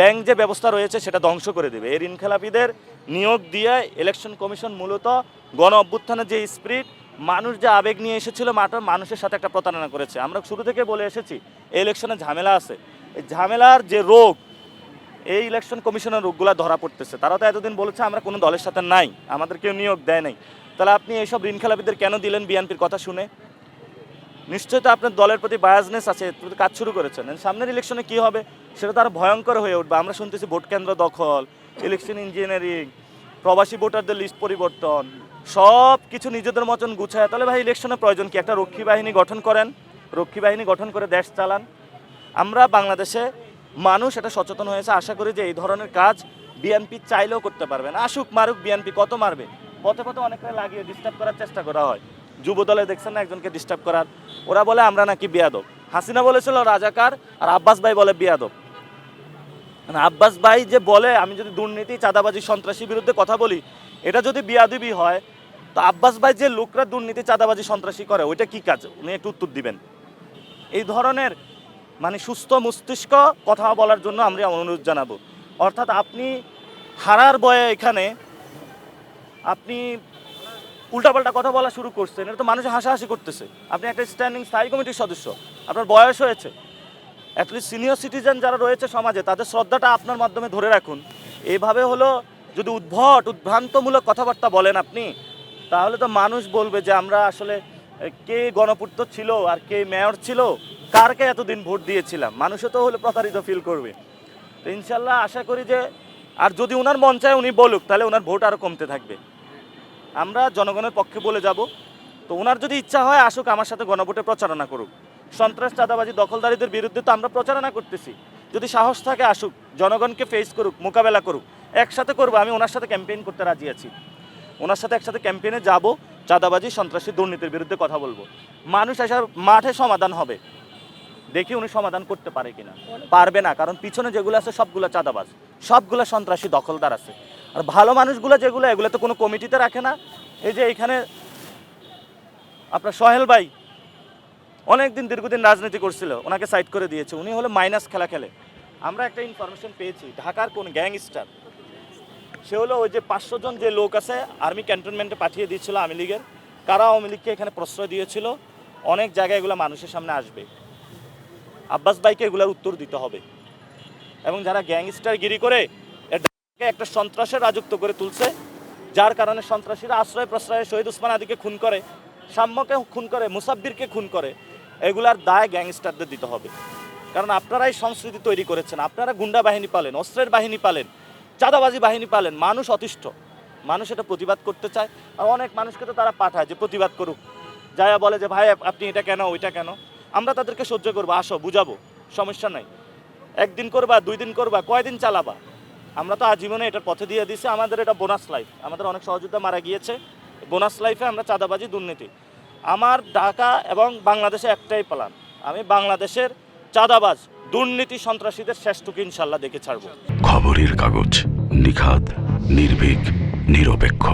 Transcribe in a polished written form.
Bank যে ব্যবস্থা রয়েছে সেটা ধ্বংস করে দেবে। এই ঋণখেলাপিদের নিয়োগ দিয়ে ইলেকশন কমিশন মূলত গণ অভ্যুত্থানের যে স্পিরিট, মানুষ যে আবেগ নিয়ে এসেছিল মানুষের সাথে একটা প্রতারণা করেছে। আমরা শুরু থেকে বলে এসেছি এই ইলেকশনে ঝামেলা আছে, এই ঝামেলার যে রোগ, এই ইলেকশন কমিশনের রোগগুলা ধরা পড়তেছে। তারা তো এতদিন বলেছে আমরা কোনো দলের সাথে নাই, আমাদের কেউ নিয়োগ দেয় নাই। তাহলে আপনি এইসব ঋণখেলাপিদের কেন দিলেন বিএনপির কথা শুনে? নিশ্চয়ই তো আপনার দলের প্রতি বায়াসনেস আছে, কাজ শুরু করেছেন। সামনের ইলেকশনে কি হবে সেটা তো আরও ভয়ঙ্কর হয়ে উঠবে। আমরা শুনতেছি ভোট কেন্দ্র দখল, ইলেকশন ইঞ্জিনিয়ারিং, প্রবাসী ভোটারদের লিস্ট পরিবর্তন, সব কিছু নিজেদের মতন গুছায়। তাহলে ভাই ইলেকশনের প্রয়োজন কি? একটা রক্ষী বাহিনী গঠন করেন, রক্ষী বাহিনী গঠন করে দেশ চালান। আমরা বাংলাদেশে মানুষ এটা সচেতন হয়েছে। আশা করি যে এই ধরনের কাজ বিএনপি চাইলেও করতে পারবে না। আসুক মারুক, বিএনপি কত মারবে? পথে পথে অনেকটা লাগিয়ে ডিস্টার্ব করার চেষ্টা করা হয়। যুব দলে দেখছেন না একজনকে ডিস্টার্ব করার, ওরা বলে আমরা নাকি বেয়াদব। হাসিনা বলেছিল রাজাকার, আর আব্বাস ভাই বলে বেয়াদব। আব্বাস ভাই যে বলে আমি যদি দুর্নীতি, চাঁদাবাজি, সন্ত্রাসী বিরুদ্ধে কথা বলি, এটা যদি বেয়াদবি হয়, তো আব্বাস ভাই যে লোকরা দুর্নীতি, চাঁদাবাজি, সন্ত্রাসী করে ওইটা কি কাজ? উনি একটু উত্তর দিবেন। এই ধরনের মানে সুস্থ মস্তিষ্ক কথা বলার জন্য আমরা অনুরোধ জানাবো। অর্থাৎ আপনি হারার ভয়ে এখানে আপনি উল্টাপাল্টা কথা বলা শুরু করছেন, এটা তো মানুষ হাসাহাসি করতেছে। আপনি একটা স্ট্যান্ডিং স্থায়ী কমিটির সদস্য, আপনার বয়স হয়েছে, অ্যাটলিস্ট সিনিয়র সিটিজেন যারা রয়েছে সমাজে তাদের শ্রদ্ধাটা আপনার মাধ্যমে ধরে রাখুন। এইভাবে হলো যদি উদ্ভ্রান্তমূলক কথাবার্তা বলেন আপনি, তাহলে তো মানুষ বলবে যে আমরা আসলে কে গণপূর্ত ছিল আর কে মেয়র ছিল, কারকে এতদিন ভোট দিয়েছিলাম। মানুষও তো হলে প্রতারিত ফিল করবে। তো ইনশাল্লাহ আশা করি যে, আর যদি ওনার মন চায় উনি বলুক, তাহলে ওনার ভোট আরও কমতে থাকবে। আমরা জনগণের পক্ষে বলে যাব। তো ওনার যদি ইচ্ছা হয় আসুক, আমার সাথে গণভোটে প্রচারণা করুক। সন্ত্রাস, চাঁদাবাজি, দখলদারিদের বিরুদ্ধে তো আমরা প্রচারণা করতেছি। যদি সাহস থাকে আসুক, জনগণকে ফেস করুক, মোকাবেলা করুক, একসাথে করবো। আমি ওনার সাথে ক্যাম্পেইন করতে রাজি আছি, ওনার সাথে একসাথে ক্যাম্পেইনে যাব, চাঁদাবাজি, সন্ত্রাসী, দুর্নীতির বিরুদ্ধে কথা বলবো। মানুষ আসার মাঠে সমাধান হবে, দেখি উনি সমাধান করতে পারে কিনা। পারবে না, কারণ পিছনে যেগুলো আছে সবগুলো চাঁদাবাজ, সবগুলো সন্ত্রাসী, দখলদার আছে। আর ভালো মানুষগুলো যেগুলো, এগুলো তো কোনো কমিটিতে রাখে না। এই যে এখানে আপনার সোহেল ভাই অনেকদিন দীর্ঘদিন রাজনীতি করছিল, ওনাকে সাইড করে দিয়েছে। উনি হলো মাইনাস খেলা খেলে। আমরা একটা ইনফরমেশন পেয়েছি, ঢাকার কোন গ্যাংস্টার, সে হলো ওই যে 500 জন যে লোক আছে আর্মি ক্যান্টনমেন্টে পাঠিয়ে দিয়েছিল আওয়ামী লীগের, কারা আওয়ামী লীগকে এখানে প্রশ্রয় দিয়েছিল। অনেক জায়গায় এগুলো মানুষের সামনে আসবে। আব্বাস ভাইকে এগুলোর উত্তর দিতে হবে। এবং যারা গ্যাংস্টার গিরি করে একটা সন্ত্রাসের রাজত্ব করে তুলছে, যার কারণে সন্ত্রাসীরা আশ্রয় প্রশ্রয়ে শহীদ ওসমান আদিকে খুন করে, সাম্যকে খুন করে, মুসাব্বিরকে খুন করে, এগুলার দায় গ্যাংস্টারদের দিতে হবে। কারণ আপনারাই সংস্কৃতি তৈরি করেছেন। আপনারা গুন্ডা বাহিনী পালেন, অস্ত্রের বাহিনী পালেন, চাঁদাবাজি বাহিনী পালেন। মানুষ অতিষ্ঠ, মানুষ এটা প্রতিবাদ করতে চায়। আর অনেক মানুষকে তো তারা পাঠায় যে প্রতিবাদ করুক, যায়া বলে যে ভাই আপনি এটা কেন, ওইটা কেন। আমরা তাদেরকে সহ্য করবো, আসো বুঝাবো, সমস্যা নাই। একদিন করবা, 2 দিন করবা, কয়দিন চালাবা? আমরা তো আজীবনে এটার পথে দিয়ে দিছি। আমাদের এটা বোনাস লাইফ, আমাদের অনেক সহযোদ্ধা মারা গিয়েছে। বোনাস লাইফে আমরা চাঁদাবাজি, দুর্নীতি, আমার ঢাকা এবং বাংলাদেশে একটাই প্ল্যান, আমি বাংলাদেশের চাঁদাবাজ, দুর্নীতি, সন্ত্রাসীদের শেষটুকু ইনশাল্লাহ দেখে ছাড়বো। খবরের কাগজ, নিখাত, নির্ভীক, নিরপেক্ষ।